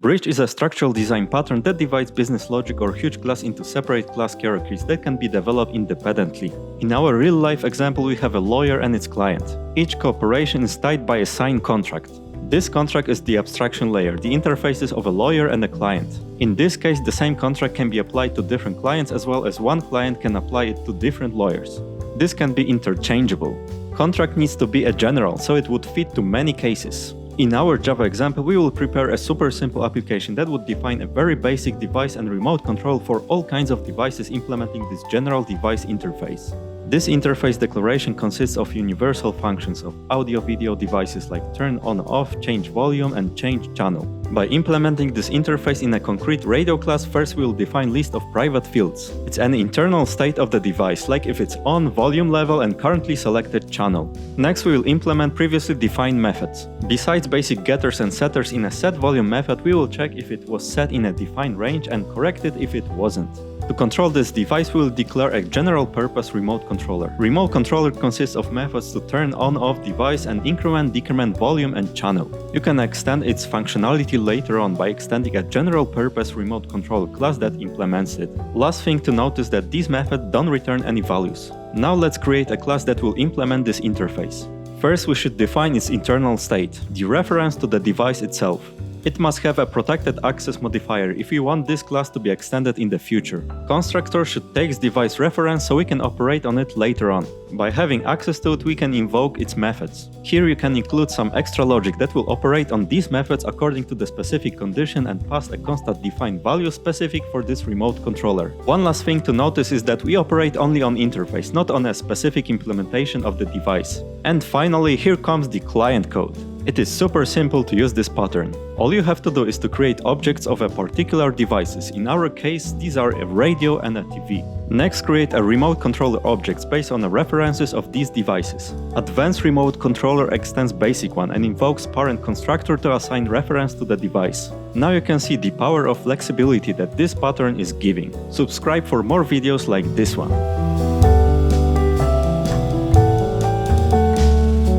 Bridge is a structural design pattern that divides business logic or huge class into separate class hierarchies that can be developed independently. In our real-life example, we have a lawyer and its client. Each cooperation is tied by a signed contract. This contract is the abstraction layer, the interfaces of a lawyer and a client. In this case, the same contract can be applied to different clients as well as one client can apply it to different lawyers. This can be interchangeable. Contract needs to be a general, so it would fit to many cases. In our Java example, we will prepare a super simple application that would define a very basic device and remote control for all kinds of devices implementing this general device interface. This interface declaration consists of universal functions of audio-video devices like turn on off, change volume, and change channel. By implementing this interface in a concrete radio class, first we will define list of private fields. It's an internal state of the device, like if it's on, volume level, and currently selected channel. Next we will implement previously defined methods. Besides basic getters and setters in a setVolume method, we will check if it was set in a defined range and correct it if it wasn't. To control this device, we will declare a general-purpose remote controller. Remote controller consists of methods to turn on-off device and increment, decrement volume and channel. You can extend its functionality later on by extending a general-purpose remote controller class that implements it. Last thing to notice that these methods don't return any values. Now let's create a class that will implement this interface. First, we should define its internal state, the reference to the device itself. It must have a protected access modifier if we want this class to be extended in the future. Constructor should take device reference so we can operate on it later on. By having access to it, we can invoke its methods. Here you can include some extra logic that will operate on these methods according to the specific condition and pass a constant defined value specific for this remote controller. One last thing to notice is that we operate only on interface, not on a specific implementation of the device. And finally, here comes the client code. It is super simple to use this pattern. All you have to do is to create objects of a particular devices. In our case, these are a radio and a TV. Next, create a remote controller objects based on the references of these devices. Advanced remote controller extends basic one and invokes parent constructor to assign reference to the device. Now you can see the power of flexibility that this pattern is giving. Subscribe for more videos like this one.